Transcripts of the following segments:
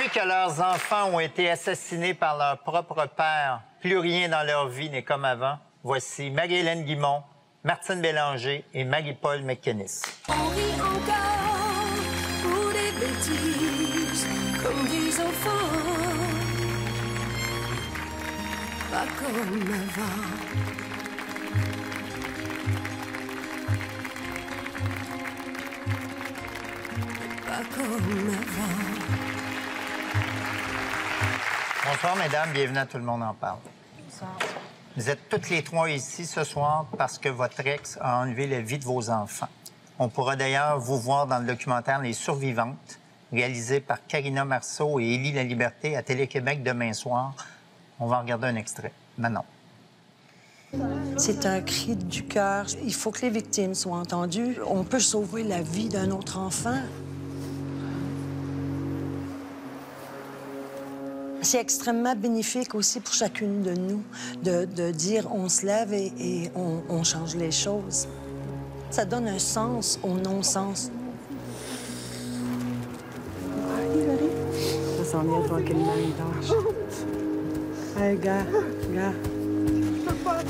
Depuis que leurs enfants ont été assassinés par leur propre père, plus rien dans leur vie n'est comme avant. Voici Marie-Hélène Guimont, Martine Bélanger et Marie-Paul McInnes. On rit encore pour des bêtises comme des enfants, pas comme avant. Pas comme avant. Bonsoir, mesdames. Bienvenue à Tout le monde en parle. Bonsoir. Vous êtes toutes les trois ici ce soir parce que votre ex a enlevé la vie de vos enfants. On pourra d'ailleurs vous voir dans le documentaire Les Survivantes, réalisé par Karina Marceau et Élie Laliberté à Télé-Québec demain soir. On va regarder un extrait. Manon. C'est un cri du cœur. Il faut que les victimes soient entendues. On peut sauver la vie d'un autre enfant. C'est extrêmement bénéfique aussi pour chacune de nous de dire on se lève et on change les choses. Ça donne un sens au non-sens. Ça s'en vient tranquillement, il dort. Hey, gars. Je peux pas.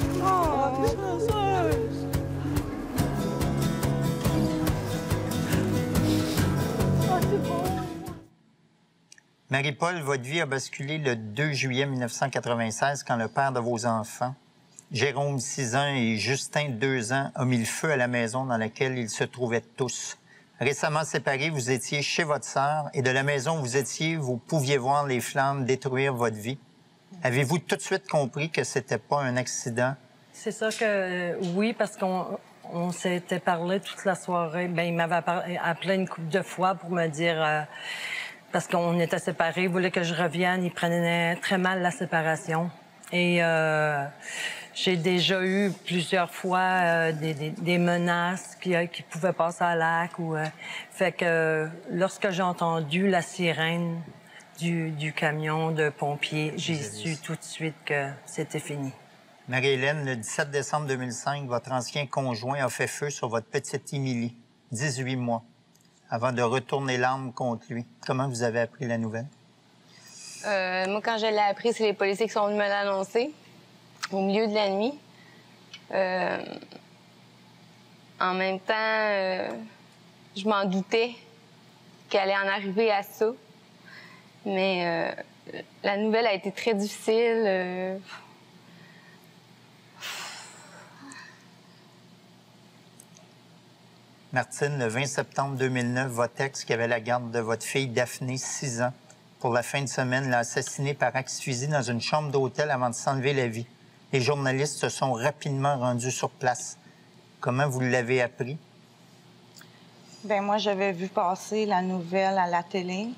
Marie-Paul, votre vie a basculé le 2 juillet 1996 quand le père de vos enfants, Jérôme, 6 ans, et Justin, 2 ans, a mis le feu à la maison dans laquelle ils se trouvaient tous. Récemment séparés, vous étiez chez votre sœur et de la maison où vous étiez, vous pouviez voir les flammes détruire votre vie. Avez-vous tout de suite compris que c'était pas un accident? C'est ça que oui, parce qu'on s'était parlé toute la soirée. Bien, il m'avait appelé une couple de fois pour me dire... parce qu'on était séparés, il voulait que je revienne. Il prenait très mal la séparation. Et j'ai déjà eu plusieurs fois des menaces qui pouvaient passer à l'acte. Fait que lorsque j'ai entendu la sirène du camion de pompiers, j'ai su tout de suite que c'était fini. Marie-Hélène, le 17 décembre 2005, votre ancien conjoint a fait feu sur votre petite Émilie, 18 mois. Avant de retourner l'arme contre lui. Comment vous avez appris la nouvelle? Moi, quand je l'ai appris, c'est les policiers qui sont venus me l'annoncer au milieu de la nuit. En même temps, je m'en doutais qu'elle allait en arriver à ça. Mais la nouvelle a été très difficile. Martine, le 20 septembre 2009, votre ex, qui avait la garde de votre fille Daphné, 6 ans, pour la fin de semaine, l'a assassinée par axe-fusil dans une chambre d'hôtel avant de s'enlever la vie. Les journalistes se sont rapidement rendus sur place. Comment vous l'avez appris? Bien, moi, j'avais vu passer la nouvelle à la télé.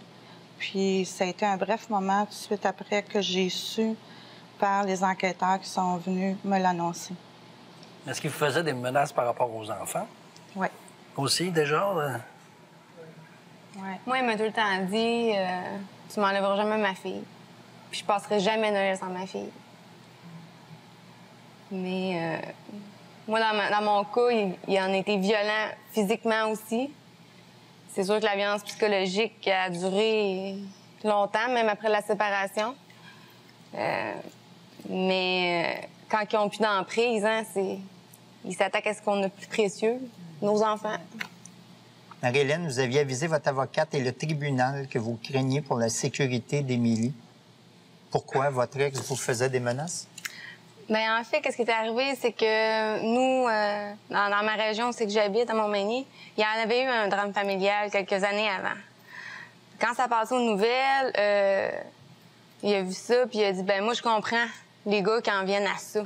Puis, ça a été un bref moment tout de suite après que j'ai su par les enquêteurs qui sont venus me l'annoncer. Est-ce qu'il vous faisait des menaces par rapport aux enfants? Oui. Aussi, déjà? Ouais. Moi, il m'a tout le temps dit tu m'enlèveras jamais ma fille. Puis je passerai jamais Noël sans ma fille. Mais moi, dans mon cas, il en a été violent physiquement aussi. C'est sûr que la violence psychologique a duré longtemps, même après la séparation. Mais quand ils ont plus d'emprise, hein, ils s'attaquent à ce qu'on a de plus précieux. Nos enfants. Marie-Hélène, vous aviez avisé votre avocate et le tribunal que vous craigniez pour la sécurité d'Émilie. Pourquoi votre ex vous faisait des menaces? Bien, en fait, qu'est-ce qui est arrivé, c'est que nous, dans ma région, c'est que j'habite, à Montmagny, il y en avait eu un drame familial quelques années avant. Quand ça passait aux nouvelles, il a vu ça, puis il a dit, ben moi, je comprends les gars qui en viennent à ça.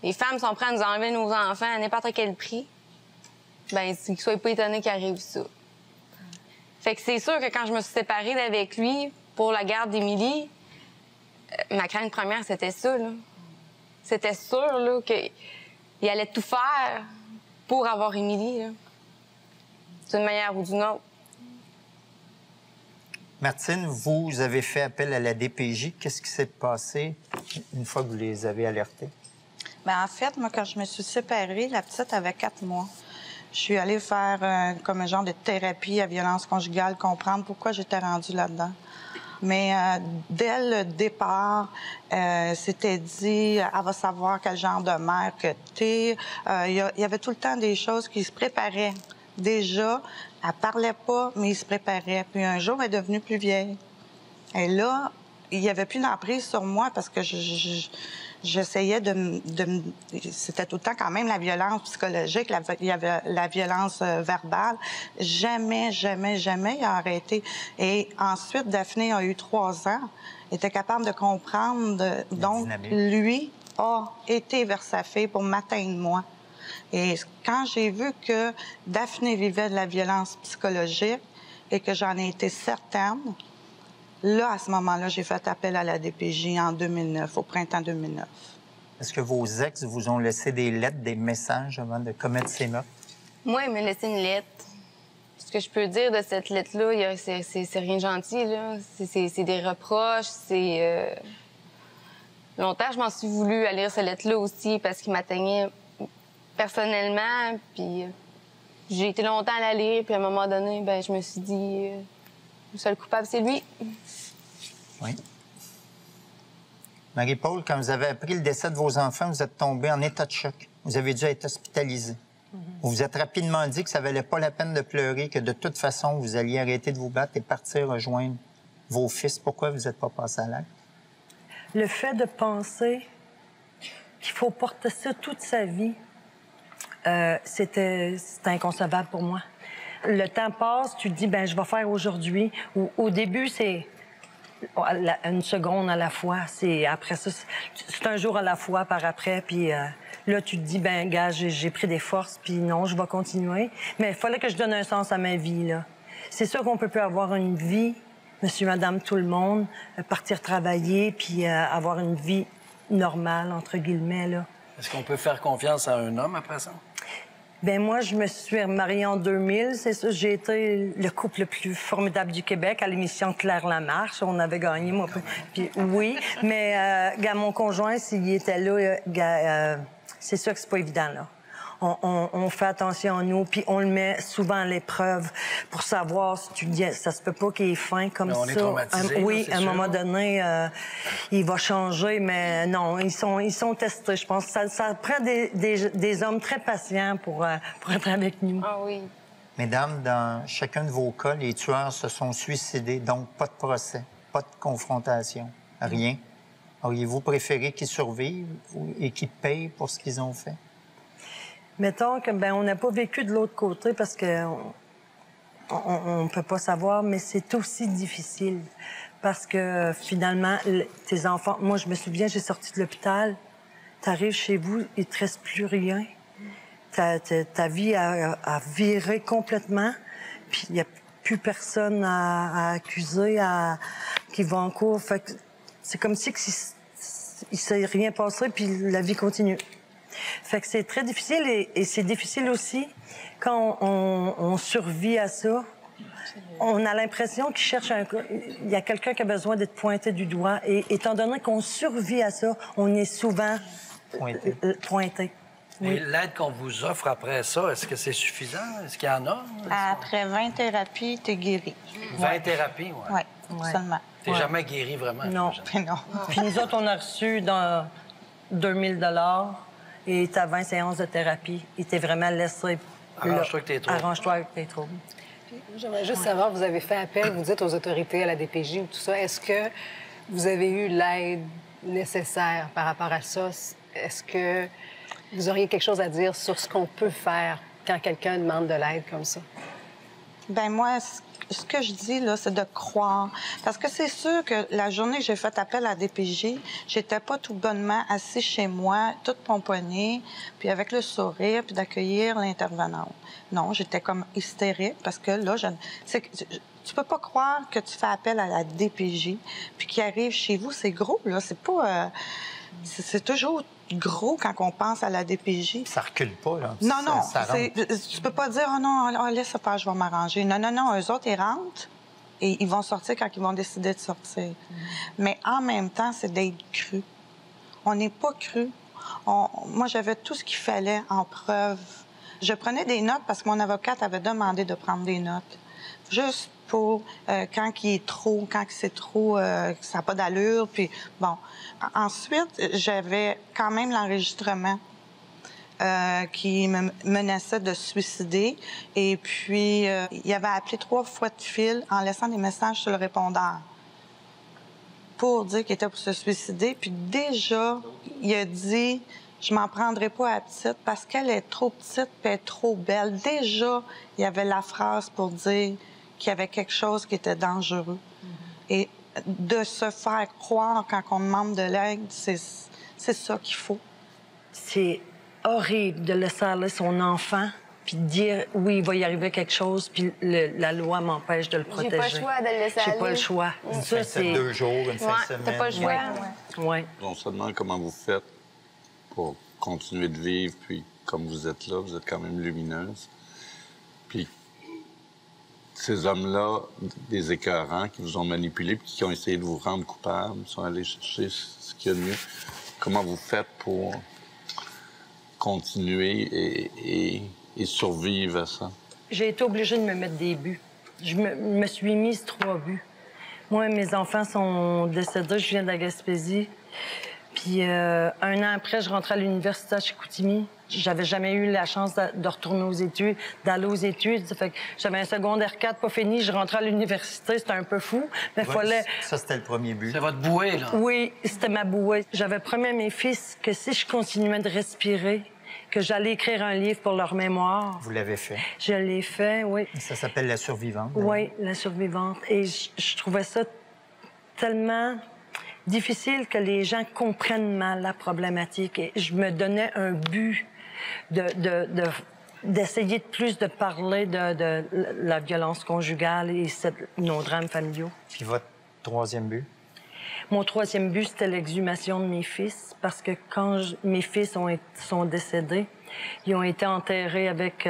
Les femmes sont prêtes à nous enlever nos enfants à n'importe quel prix. Ben, qu'ils soient pas étonnés qu'il arrive ça. Fait que c'est sûr que quand je me suis séparée d'avec lui pour la garde d'Émilie, ma crainte première, c'était ça, là. C'était sûr, là, qu'il allait tout faire pour avoir Émilie, là. D'une manière ou d'une autre. Martine, vous avez fait appel à la DPJ. Qu'est-ce qui s'est passé une fois que vous les avez alertés? Bien, en fait, moi, quand je me suis séparée, la petite avait 4 mois. Je suis allée faire comme un genre de thérapie à violence conjugale, comprendre pourquoi j'étais rendue là-dedans. Mais dès le départ, c'était dit, elle va savoir quel genre de mère que t'es. Il y avait tout le temps des choses qui se préparaient. Déjà, elle parlait pas, mais il se préparait. Puis un jour, elle est devenue plus vieille. Et là, il n'y avait plus d'emprise sur moi parce que j'essayais C'était tout le temps quand même la violence psychologique, il y avait la violence verbale. Jamais, jamais, jamais il a arrêté. Et ensuite, Daphné a eu 3 ans, était capable de comprendre. Donc, lui a été vers sa fille pour m'atteindre moi. Et quand j'ai vu que Daphné vivait de la violence psychologique et que j'en ai été certaine, là, à ce moment-là, j'ai fait appel à la DPJ en 2009, au printemps 2009. Est-ce que vos ex vous ont laissé des lettres, des messages avant de commettre ces meurtres? Moi, il m'a laissé une lettre. Ce que je peux dire de cette lettre-là, c'est rien de gentil, là. C'est des reproches, c'est... Longtemps, je m'en suis voulu à lire cette lettre-là aussi parce qu'il m'atteignait personnellement, puis j'ai été longtemps à la lire, puis à un moment donné, ben je me suis dit, le seul coupable, c'est lui. Oui. Marie-Paul, quand vous avez appris le décès de vos enfants, vous êtes tombée en état de choc. Vous avez dû être hospitalisée. Vous vous êtes rapidement dit que ça valait pas la peine de pleurer, que de toute façon, vous alliez arrêter de vous battre et partir rejoindre vos fils. Pourquoi vous n'êtes pas passé à l'acte? Le fait de penser qu'il faut porter ça toute sa vie, c'était inconcevable pour moi. Le temps passe, tu te dis, ben je vais faire aujourd'hui. Au début, c'est une seconde à la fois. Après ça, c'est un jour à la fois par après. Puis là, tu te dis, ben gars, j'ai pris des forces, puis non, je vais continuer. Mais il fallait que je donne un sens à ma vie, là. C'est sûr qu'on peut plus avoir une vie, monsieur, madame, tout le monde, partir travailler, puis avoir une vie normale, entre guillemets, là. Est-ce qu'on peut faire confiance à un homme après ça? Ben moi, je me suis remariée en 2000, c'est ça. J'ai été le couple le plus formidable du Québec à l'émission Claire Lamarche. On avait gagné, moi. Puis oui, mais mon conjoint, s'il était là, c'est sûr que c'est pas évident, là. On fait attention à nous, puis on le met souvent à l'épreuve pour savoir si tu dis, ça se peut pas qu'il est fin comme ça. On est traumatisé, oui, à un moment donné, il va changer, mais non, ils sont testés, je pense. Ça prend des hommes très patients pour être avec nous. Ah oui. Mesdames, dans chacun de vos cas, les tueurs se sont suicidés, donc pas de procès, pas de confrontation, rien. Auriez-vous préféré qu'ils survivent et qu'ils payent pour ce qu'ils ont fait? Mettons que on n'a pas vécu de l'autre côté parce que on peut pas savoir, mais c'est aussi difficile parce que finalement tes enfants. Moi, je me souviens, j'ai sorti de l'hôpital. T'arrives chez vous, il te reste plus rien. Ta vie a viré complètement, puis il y a plus personne à accuser, qui va en cours. Fait que c'est comme si il s'est rien passé, puis la vie continue. Fait que c'est très difficile et c'est difficile aussi quand on survit à ça. On a l'impression qu'il cherche il y a quelqu'un qui a besoin d'être pointé du doigt et étant donné qu'on survit à ça, on est souvent pointé. Et l'aide qu'on vous offre après ça, est-ce que c'est suffisant? Est-ce qu'il y en a? Après 20 thérapies, t'es guéri. 20 thérapies, oui. Oui, seulement. T'es jamais guéri vraiment? Non. Non. Puis nous autres, on a reçu dans 2000 $ et t'as 20 séances de thérapie. Et t'es vraiment laissé... Arrange-toi avec tes troubles. Arrange-toi avec tes troubles. J'aimerais juste savoir, vous avez fait appel, vous dites aux autorités, à la DPJ ou tout ça. Est-ce que vous avez eu l'aide nécessaire par rapport à ça? Est-ce que vous auriez quelque chose à dire sur ce qu'on peut faire quand quelqu'un demande de l'aide comme ça? Ben moi, ce que je dis, là, c'est de croire. Parce que c'est sûr que la journée que j'ai fait appel à la DPJ, j'étais pas tout bonnement assis chez moi, toute pomponnée, puis avec le sourire, puis d'accueillir l'intervenante. Non, j'étais comme hystérique parce que là, tu peux pas croire que tu fais appel à la DPJ, puis qu'il arrive chez vous, c'est gros, là. C'est pas... c'est toujours gros quand on pense à la DPJ. Ça recule pas, là. Non, non. Ça tu peux pas dire, oh non, laisse ça faire, je vais m'arranger. Non, non, non. Eux autres, ils rentrent et ils vont sortir quand ils vont décider de sortir. Mais en même temps, c'est d'être cru. On n'est pas cru. Moi, j'avais tout ce qu'il fallait en preuve. Je prenais des notes parce que mon avocate avait demandé de prendre des notes. Juste pour quand c'est trop, que ça n'a pas d'allure. Puis bon. Ensuite, j'avais quand même l'enregistrement qui me menaçait de se suicider. Et puis, il avait appelé 3 fois de fil en laissant des messages sur le répondeur pour dire qu'il était pour se suicider. Puis déjà, il a dit... Je m'en prendrai pas à la petite parce qu'elle est trop petite et elle est trop belle. Déjà, il y avait la phrase pour dire qu'il y avait quelque chose qui était dangereux. Et de se faire croire quand on demande de l'aide, c'est ça qu'il faut. C'est horrible de laisser aller son enfant puis de dire, oui, il va y arriver quelque chose, puis la loi m'empêche de le protéger. J'ai pas le choix de le laisser aller. J'ai pas le choix. Une fin de semaine, 2 jours, une fin de semaine. T'as pas le choix. Oui. On se demande comment vous faites pour continuer de vivre, puis comme vous êtes là, vous êtes quand même lumineuse. Puis ces hommes-là, des écœurants qui vous ont manipulé, puis qui ont essayé de vous rendre coupable, sont allés chercher ce qu'il y a de mieux. Comment vous faites pour continuer et survivre à ça? J'ai été obligée de me mettre des buts. Je me suis mise 3 buts. Moi, mes enfants sont décédés, je viens de la Gaspésie. Puis 1 an après, je rentrais à l'université à Chicoutimi. J'avais jamais eu la chance de retourner aux études, d'aller aux études. Ça fait que j'avais un secondaire 4 pas fini, je rentrais à l'université, c'était un peu fou. Mais fallait... Ça, c'était le premier but. C'est votre bouée, là? Oui, c'était ma bouée. J'avais promis à mes fils que si je continuais de respirer, que j'allais écrire un livre pour leur mémoire. Vous l'avez fait? Je l'ai fait, oui. Ça s'appelle La survivante. Oui, La survivante. Et je trouvais ça tellement difficile que les gens comprennent mal la problématique. Et je me donnais un but d'essayer de plus de parler de la violence conjugale et nos drames familiaux. Puis votre 3e but? Mon 3e but, c'était l'exhumation de mes fils, parce que quand mes fils sont décédés, ils ont été enterrés avec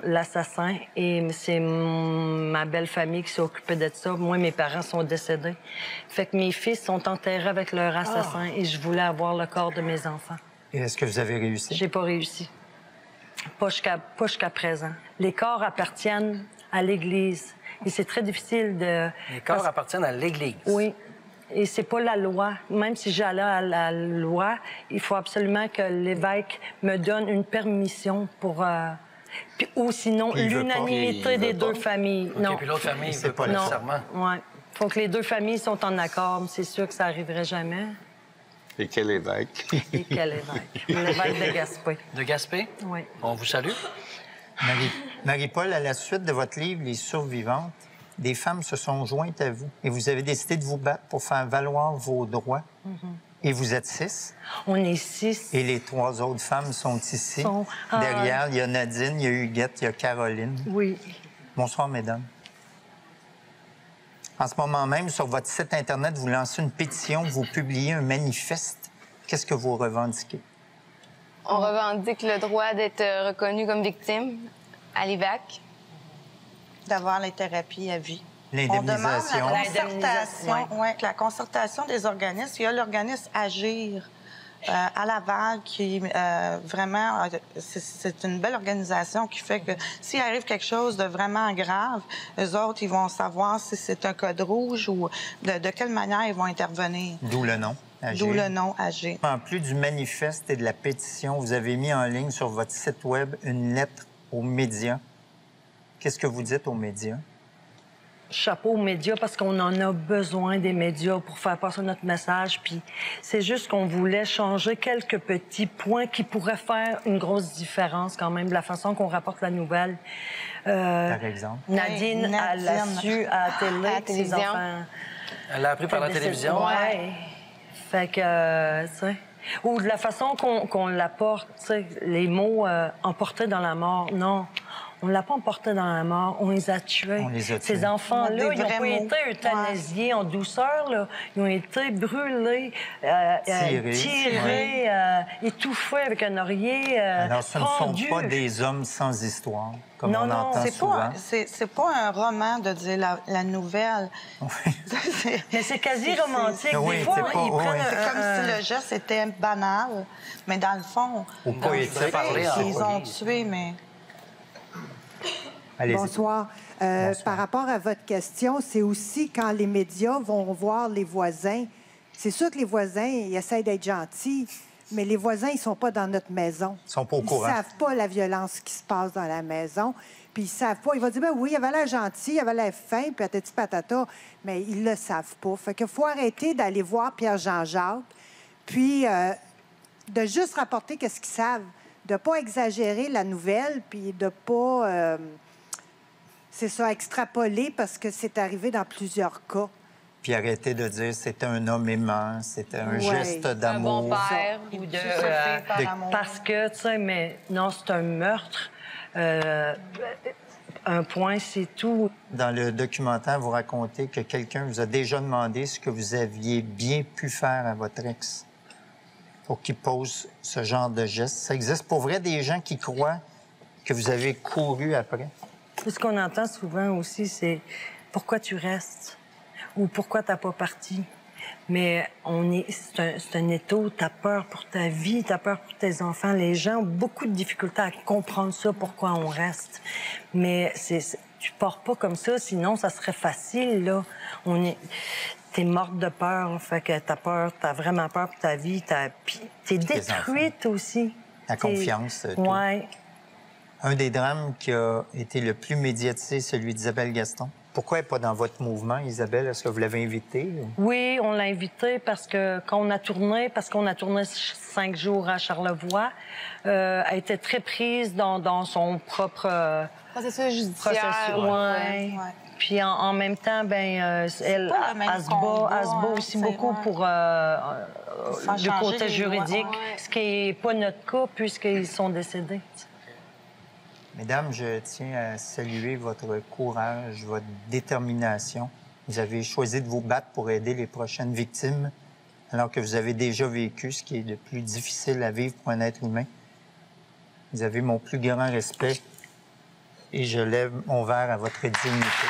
l'assassin, et c'est ma belle famille qui s'est occupée de ça. Moi, mes parents sont décédés. Fait que mes fils sont enterrés avec leur assassin, et je voulais avoir le corps de mes enfants. Et est-ce que vous avez réussi? J'ai pas réussi. Pas jusqu'à présent. Les corps appartiennent à l'Église, et c'est très difficile de... Les corps appartiennent à l'Église? Oui. Et c'est pas la loi. Même si j'allais à la loi, il faut absolument que l'évêque me donne une permission pour... ou sinon, l'unanimité des 2 familles. OK, non. Puis l'autre famille, il veut pas non. nécessairement. Oui. Il faut que les 2 familles sont en accord. C'est sûr que ça arriverait jamais. Et quel évêque? Et quel évêque? L'évêque de Gaspé. De Gaspé? Oui. On vous salue. Marie-Paul, à la suite de votre livre Les survivantes, des femmes se sont jointes à vous et vous avez décidé de vous battre pour faire valoir vos droits. Et vous êtes 6. On est 6. Et les 3 autres femmes sont ici. Derrière, il y a Nadine, il y a Huguette, il y a Caroline. Oui. Bonsoir, mesdames. En ce moment même, sur votre site Internet, vous lancez une pétition, vous publiez un manifeste. Qu'est-ce que vous revendiquez? On revendique le droit d'être reconnu comme victime à l'IVAC. D'avoir les thérapies à vie. L'indemnisation. On demande la concertation des organismes. Il y a l'organisme Agir à Laval qui, vraiment, c'est une belle organisation qui fait que s'il arrive quelque chose de vraiment grave, eux autres, ils vont savoir si c'est un code rouge ou de quelle manière ils vont intervenir. D'où le nom. Agir. D'où le nom Agir. En plus du manifeste et de la pétition, vous avez mis en ligne sur votre site Web une lettre aux médias. Qu'est-ce que vous dites aux médias? Chapeau aux médias, parce qu'on en a besoin des médias pour faire passer notre message. Puis c'est juste qu'on voulait changer quelques petits points qui pourraient faire une grosse différence quand même de la façon qu'on rapporte la nouvelle. Par exemple? Nadine, elle l'a su à la télé, ses enfants... Elle l'a appris par la télévision? Oui. Fait que, tu sais... Ou de la façon qu'on l'apporte, tu sais, les mots emportés dans la mort, non. On ne l'a pas emporté dans la mort, on les a tués. On les a tués. Ces enfants-là, ils n'ont pas été euthanasiés en douceur, là. Ils ont été brûlés, tirés, étouffés avec un oreiller, Alors, ce ne sont pendus. pas des hommes sans histoire, comme on entend c'est souvent. C'est pas un roman de dire la nouvelle. Mais c'est quasi romantique. Oui, des fois, c'est pas- ils prennent C'est comme si le geste était banal, mais dans le fond, Ou poétique. parler en ils ont poésie. tué, mais... Bonsoir. Par rapport à votre question, c'est aussi quand les médias vont voir les voisins. C'est sûr que les voisins, ils essayent d'être gentils, mais les voisins, ils sont pas dans notre maison. Ils sont pas au courant. Ils savent pas la violence qui se passe dans la maison. Puis ils savent pas. Ils vont dire, ben oui, il avait l'air gentil, il avait l'air fin, puis patati patata, mais ils le savent pas. Fait qu'il faut arrêter d'aller voir Pierre-Jean-Jacques, puis de juste rapporter qu'est-ce qu'ils savent, de pas exagérer la nouvelle, puis de pas, c'est ça, extrapoler parce que c'est arrivé dans plusieurs cas. Puis arrêter de dire c'était un homme aimant, c'était un geste d'amour. Un bon père. Ou de, parce que, tu sais, mais non, c'est un meurtre. Un point, c'est tout. Dans le documentaire, vous racontez que quelqu'un vous a déjà demandé ce que vous aviez bien pu faire à votre ex pour qu'il pose ce genre de geste. Ça existe pour vrai des gens qui croient que vous avez couru après? Ce qu'on entend souvent aussi, c'est « Pourquoi tu restes? » ou « Pourquoi t'as pas parti? » Mais c'est un étau, t'as peur pour ta vie, t'as peur pour tes enfants. Les gens ont beaucoup de difficultés à comprendre ça, pourquoi on reste. Mais tu pars pas comme ça, sinon ça serait facile, là. T'es morte de peur, fait que t'as peur, t'as vraiment peur pour ta vie, t'es détruite aussi. La confiance, tout. Ouais. Un des drames qui a été le plus médiatisé, celui d'Isabelle Gaston. Pourquoi elle n'est pas dans votre mouvement, Isabelle? Est-ce que vous l'avez invitée? Oui, on l'a invitée parce que quand on a tourné, 5 jours à Charlevoix, elle était très prise dans son propre processus judiciaire. Ouais. Puis en même temps, elle se bat aussi beaucoup pour du côté juridique, ce qui n'est pas notre cas puisqu'ils sont décédés. Mesdames, je tiens à saluer votre courage, votre détermination. Vous avez choisi de vous battre pour aider les prochaines victimes, alors que vous avez déjà vécu ce qui est le plus difficile à vivre pour un être humain. Vous avez mon plus grand respect et je lève mon verre à votre dignité.